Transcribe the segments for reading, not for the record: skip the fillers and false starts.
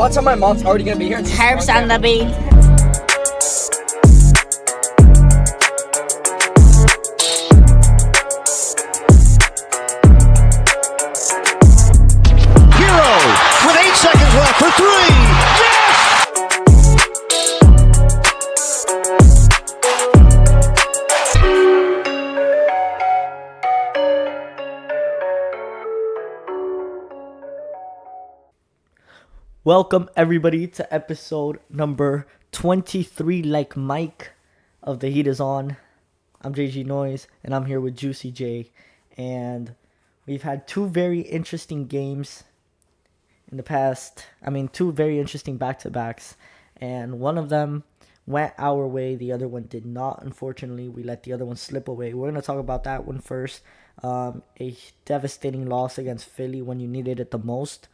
Watch how my mom's already gonna be here. Herbs on the beat. Hero with 8 seconds left for three. Yes! Welcome everybody to episode number 23, like Mike, of The Heat Is On. I'm JG Noise, and I'm here with Juicy J. And we've had two very interesting games in the past. Two very interesting back-to-backs. And one of them went our way. The other one did not, unfortunately. We let the other one slip away. We're going to talk about that one first. A devastating loss against Philly when you needed it the most.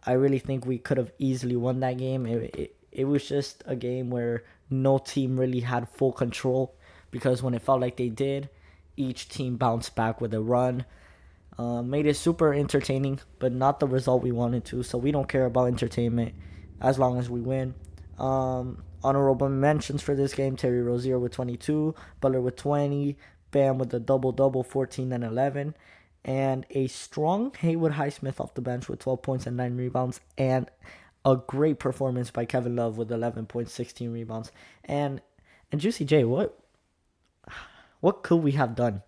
I really think we could have easily won that game. It was just a game where no team really had full control, because when it felt like they did, each team bounced back with a run. Made it super entertaining, but not the result we wanted to. So we don't care about entertainment as long as we win. Honorable mentions for this game: Terry Rozier with 22, Butler with 20, Bam with a double-double, 14 and 11. And a strong Haywood Highsmith off the bench with 12 points and 9 rebounds. And a great performance by Kevin Love with 11 points, 16 rebounds. And Juicy J, what could we have done?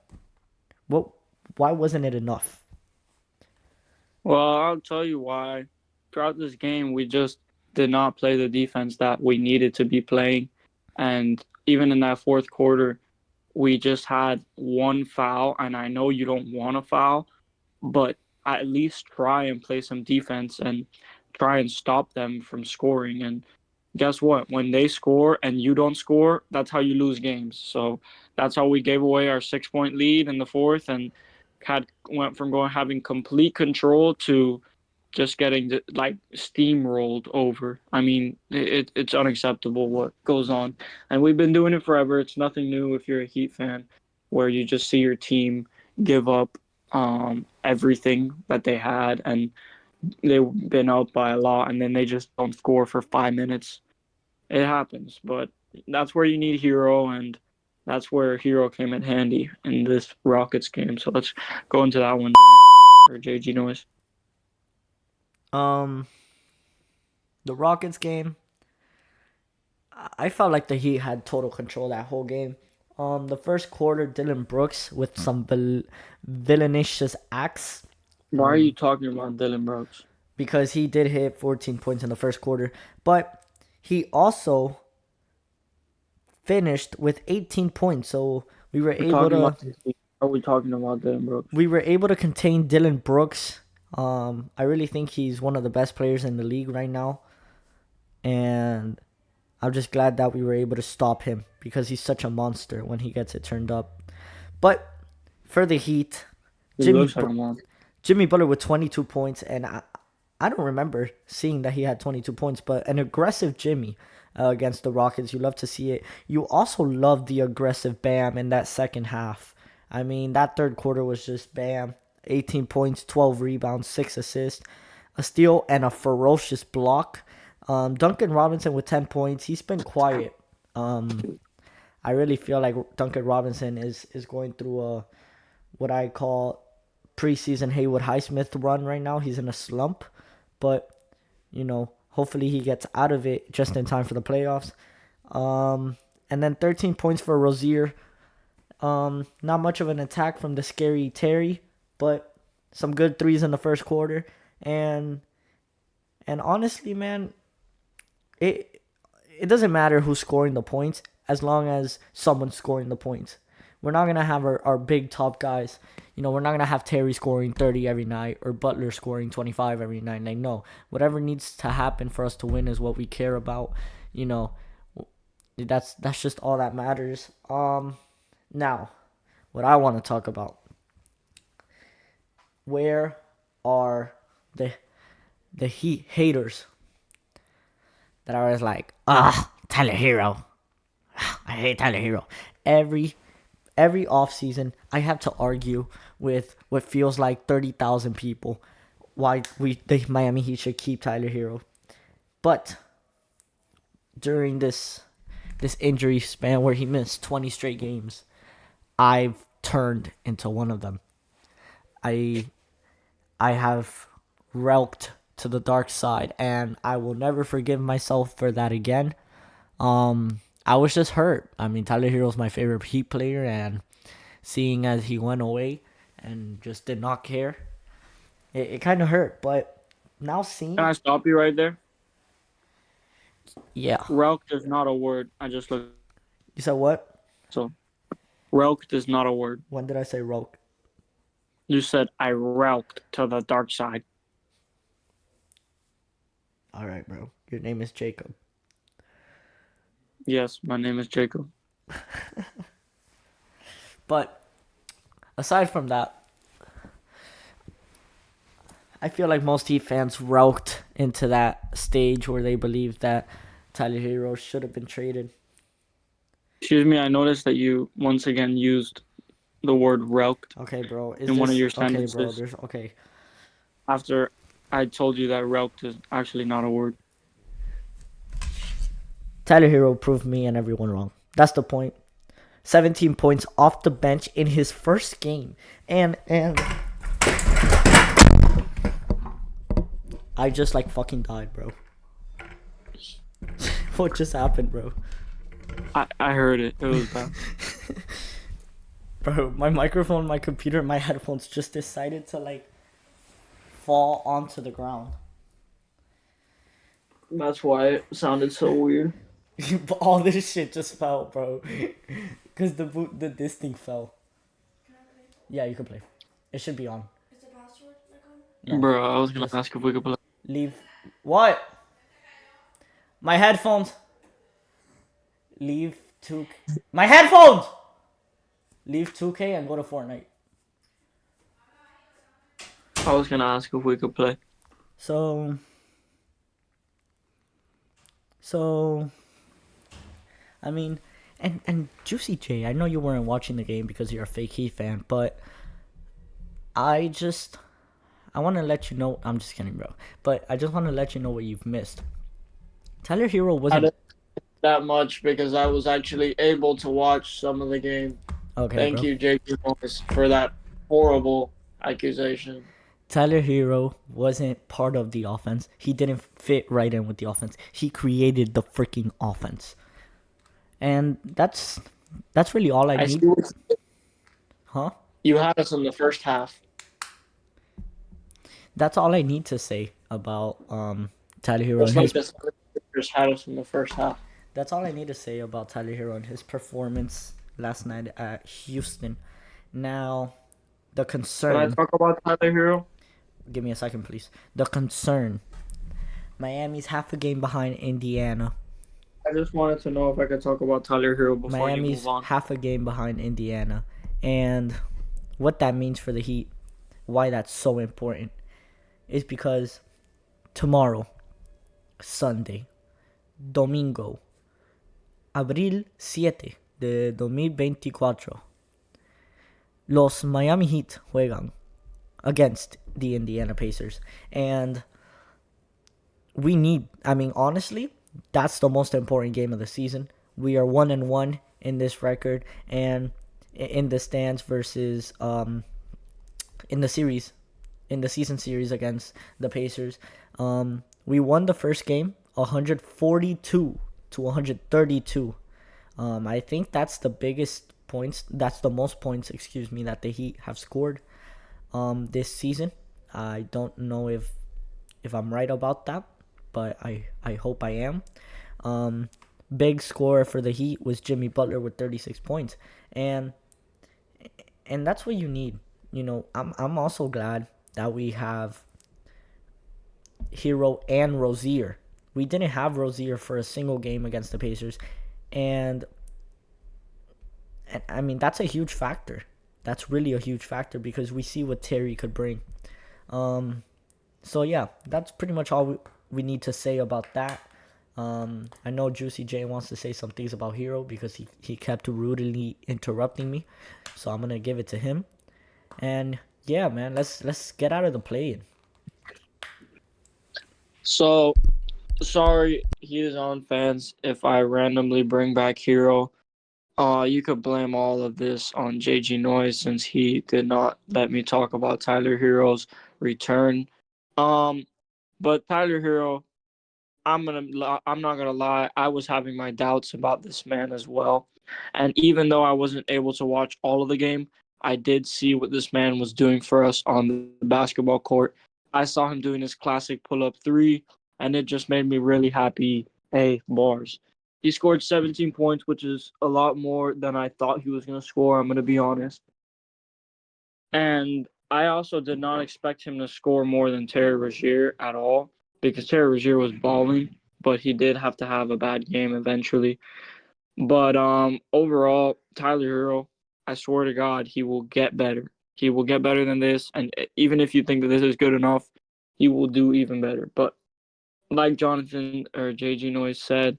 Why wasn't it enough? Well, I'll tell you why. Throughout this game, we just did not play the defense that we needed to be playing. And even in that fourth quarter, we just had one foul, and I know you don't want to foul, but at least try and play some defense and try and stop them from scoring. And guess what? When they score and you don't score, that's how you lose games. So that's how we gave away our 6-point lead in the fourth and went from having complete control to just getting steamrolled over. I mean, it's unacceptable what goes on. And we've been doing it forever. It's nothing new if you're a Heat fan, where you just see your team give up everything that they had, and they've been up by a lot, and then they just don't score for 5 minutes. It happens, but that's where you need Hero, and that's where Hero came in handy in this Rockets game. So let's go into that one, or JG Noise. The Rockets game, I felt like the Heat had total control that whole game. The first quarter, Dylan Brooks with some villainous acts. Why are you talking about Dylan Brooks? Because he did hit 14 points in the first quarter, but he also finished with 18 points. So we were able to. Are we talking about Dylan Brooks? We were able to contain Dylan Brooks. I really think he's one of the best players in the league right now, and I'm just glad that we were able to stop him, because he's such a monster when he gets it turned up. But for the Heat, Jimmy Butler with 22 points, and I don't remember seeing that he had 22 points, but an aggressive Jimmy against the Rockets. You love to see it. You also love the aggressive Bam in that second half. I mean, that third quarter was just Bam. 18 points, 12 rebounds, 6 assists, a steal, and a ferocious block. Duncan Robinson with 10 points. He's been quiet. I really feel like Duncan Robinson is going through what I call preseason Haywood Highsmith run right now. He's in a slump, but hopefully he gets out of it just in time for the playoffs. And then 13 points for Rozier. Not much of an attack from the scary Terry, but some good threes in the first quarter. And honestly, man, it doesn't matter who's scoring the points as long as someone's scoring the points. We're not going to have our big top guys. We're not going to have Terry scoring 30 every night or Butler scoring 25 every night. No. Whatever needs to happen for us to win is what we care about. That's just all that matters. Now, what I want to talk about. Where are the Heat haters that are always like, Tyler Hero. I hate Tyler Hero. Every offseason, I have to argue with what feels like 30,000 people why the Miami Heat should keep Tyler Hero. But during this injury span where he missed 20 straight games, I've turned into one of them. I have relked to the dark side, and I will never forgive myself for that again. I was just hurt. I mean, Tyler Hero's my favorite Heat player, and seeing as he went away and just did not care, it kind of hurt. But now seeing, Can I stop you right there? yeah. Relked is not a word. I just looked. You said what? So, relked is not a word. When did I say relk? You said I relked to the dark side. All right, bro. Your name is Jacob. Yes, my name is Jacob. But aside from that, I feel like most Heat fans relked into that stage where they believe that Tyler Hero should have been traded. Excuse me, I noticed that you once again used the word relked Okay, bro. in one of your sentences. Okay, bro? There's okay. After I told you that relked is actually not a word. Tyler Hero proved me and everyone wrong. That's the point. 17 points off the bench in his first game. And I just like fucking died, bro. What just happened, bro? I heard it. It was bad. Bro, my microphone, my computer, my headphones just decided to like fall onto the ground. That's why it sounded so weird. But all this shit just fell, bro. Cause this thing fell. Yeah, you can play. It should be on. Is the password like on? No. Bro, I was gonna Just ask if we could play. leave. What? My headphones. Leave 2K. My headphones. Leave 2K and go to Fortnite. I was gonna ask if we could play. So, I mean, and Juicy J, I know you weren't watching the game because you're a fake Heat fan, but I want to let you know. I'm just kidding, bro. But I just want to let you know what you've missed. Tyler Hero I wasn't didn't that much because I was actually able to watch some of the game. okay, Thank bro. you, J.P. Morris, for that horrible accusation. Tyler Hero wasn't part of the offense. He didn't fit right in with the offense. He created the freaking offense. And that's really all I I need. see what Huh? you had us in the first half. That's all I need to say about Tyler Hero and Just like his the Sixers had us in the first half. That's all I need to say about Tyler Hero and his performance last night at Houston. Now, the Can I concern. talk about Tyler Hero? Give me a second, please. The concern. Miami's half a game behind Indiana. I just wanted to know if I could talk about Tyler Hero before you Miami's move on. half a game behind Indiana. And what that means for the Heat, why that's so important, is because tomorrow, Sunday, Domingo, Abril 7 de 2024, los Miami Heat juegan against the Indiana Pacers. And honestly, that's the most important game of the season. We are 1-1 in this record and in the stands versus in the season series against the Pacers. We won the first game 142 to 132. I think that's the biggest points. That's the most points, that the Heat have scored this season. I don't know if I'm right about that, but I hope I am. Big scorer for the Heat was Jimmy Butler with 36 points, and that's what you need. I'm also glad that we have Hero and Rozier. We didn't have Rozier for a single game against the Pacers, and I mean that's a huge factor. That's really a huge factor because we see what Terry could bring. So yeah, that's pretty much all we need to say about that. I know Juicy J wants to say some things about Hero because he kept rudely interrupting me, so I'm gonna give it to him. And yeah, man, let's get out of the play-in. So sorry, he is on fans. If I randomly bring back Hero, you could blame all of this on JG Noise since he did not let me talk about Tyler Hero's return. Um, but Tyler Hero, I'm not gonna lie, I was having my doubts about this man as well. And even though I wasn't able to watch all of the game, I did see what this man was doing for us on the basketball court. I saw him doing his classic pull-up three, and it just made me really happy. Hey, bars. He scored 17 points, which is a lot more than I thought he was gonna score. I'm gonna be honest. And I also did not expect him to score more than Terry Rozier at all because Terry Rozier was balling, but he did have to have a bad game eventually. But overall, Tyler Hero, I swear to God, he will get better. He will get better than this, and even if you think that this is good enough, he will do even better. But like Jonathan or JG Noise said,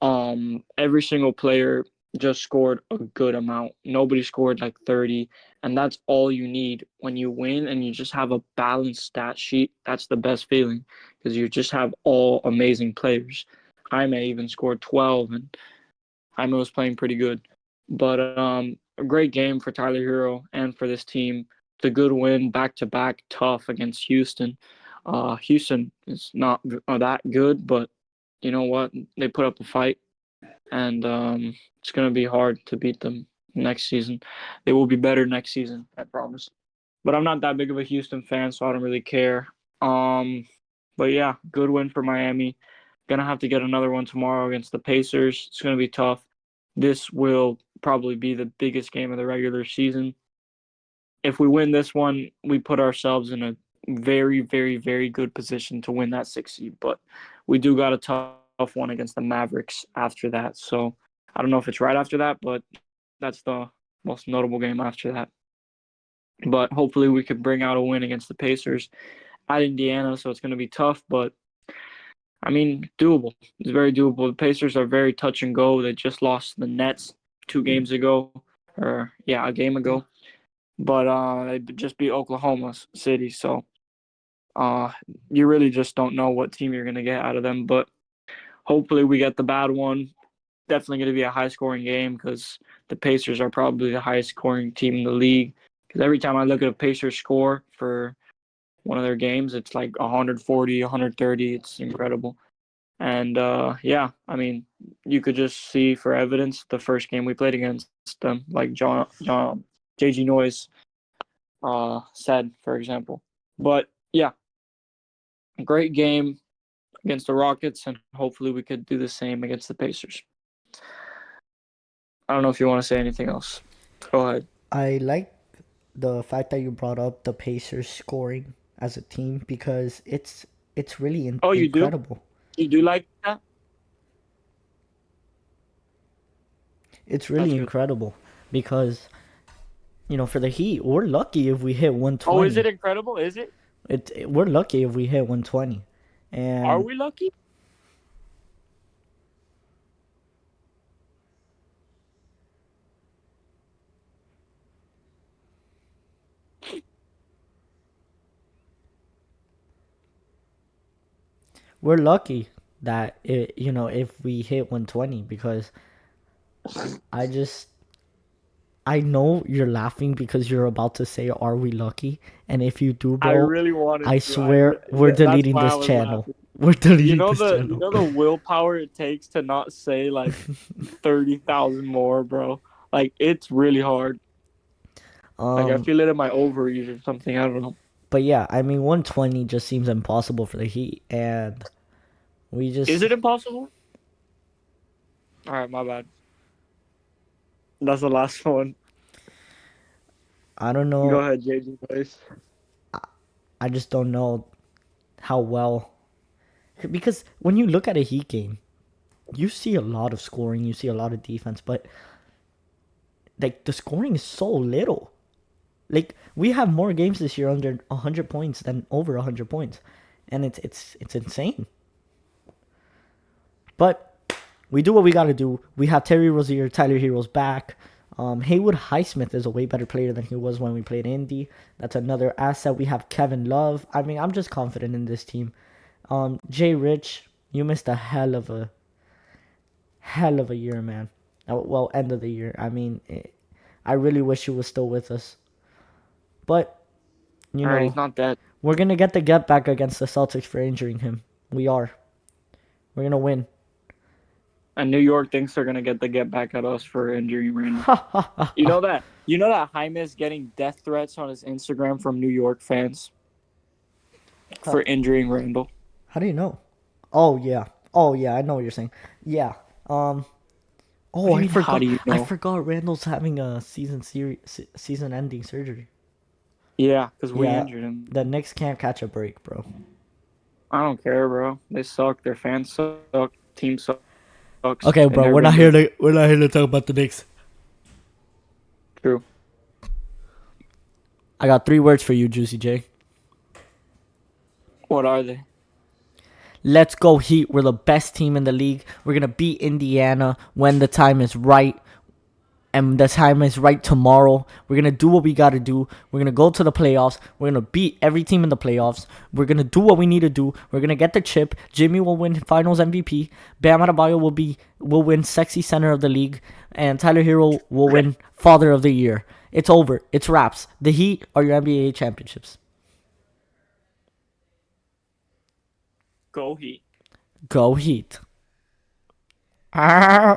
every single player just scored a good amount. Nobody scored like 30, and that's all you need when you win and you just have a balanced stat sheet. That's the best feeling because you just have all amazing players. Jaime even scored 12, and Jaime was playing pretty good. But a great game for Tyler Hero and for this team. It's a good win, back to back, tough against Houston. Houston is not that good, but you know what? They put up a fight, and it's gonna be hard to beat them next season. They will be better next season, I promise. But I'm not that big of a Houston fan, so I don't really care. Um, but yeah, good win for Miami. Gonna have to get another one tomorrow against the Pacers. It's gonna be tough. This will probably be the biggest game of the regular season. If we win this one, we put ourselves in a very, very, very good position to win that 6 seed. But we do got a tough one against the Mavericks after that. So I don't know if it's right after that, but that's the most notable game after that. But hopefully we could bring out a win against the Pacers at Indiana. So it's going to be tough, but I mean, doable. It's very doable. The Pacers are very touch and go. They just lost the Nets 2 games ago, or yeah, a game ago. But they just beat Oklahoma City, so uh, you really just don't know what team you're gonna get out of them. But hopefully we get the bad one. Definitely gonna be a high scoring game because the Pacers are probably the highest scoring team in the league. Because every time I look at a Pacers score for one of their games, it's like 140, 130. It's incredible. And yeah, I mean, you could just see for evidence the first game we played against them, like John JG Noise said, for example. But yeah, great game against the Rockets, and hopefully we could do the same against the Pacers. I don't know if you want to say anything else. Go ahead. I like the fact that you brought up the Pacers scoring as a team because it's really Oh, you do? incredible. You do like that? It's That's really good. incredible because for the Heat, we're lucky if we hit Oh, is it 120. incredible? Is it? We're lucky if we hit 120, Are and we lucky? we're lucky that if we hit 120 because I just I know you're laughing because you're about to say, "Are we lucky?" And if you do, I bro, really wanted I to. swear we're That's deleting why I this was channel. laughing. We're You deleting know this the you channel. know the willpower it takes to not say like 30,000 more, bro. Like it's really hard. Like I um, feel it in my ovaries or something. I don't know. but yeah, I mean, 120 just seems impossible for the Heat, and we Is just it impossible? All right, my bad. That's the last one. I don't Go know. ahead, JG, please. I just don't know how well because when you look at a Heat game, you see a lot of scoring, you see a lot of defense, but like the scoring is so little. Like we have more games this year under 100 points than over 100 points, and it's insane. But we do what we got to do. We have Terry Rozier, Tyler Hero's back. Haywood Highsmith is a way better player than he was when we played Indy. That's another asset. We have Kevin Love. I mean, I'm just confident in this team. Jay Rich, you missed a hell of a year, man. Well, end of the year. I mean, I really wish you was still with us. But you All right, he's know, not dead. we're gonna get the get back against the Celtics for injuring him. We are. We're gonna win. And New York thinks they're gonna get back at us for injuring Randall. You know that. You know that Jaime is getting death threats on his Instagram from New York fans for injuring Randall. How do you know? Oh yeah. Oh yeah. I know what you're saying. Yeah. What Oh, do you mean? How do you I know? forgot. Randall's having a season-ending surgery. Yeah, because we Yeah. injured him. The Knicks can't catch a break, bro. I don't care, bro. They suck. Their fans suck. Team sucks. Okay, They bro. never been good. We're not here to talk about the Knicks. True. I got 3 words for you, Juicy J. What are they? Let's go Heat. We're the best team in the league. We're gonna beat Indiana when the time is right. And the time is right tomorrow. We're going to do what we got to do. We're going to go to the playoffs. We're going to beat every team in the playoffs. We're going to do what we need to do. We're going to get the chip. Jimmy will win Finals MVP. Bam Adebayo will win Sexy Center of the League. And Tyler Hero will win Father of the Year. It's over. It's wraps. The Heat are your NBA championships. Go Heat. Go Heat. Ah.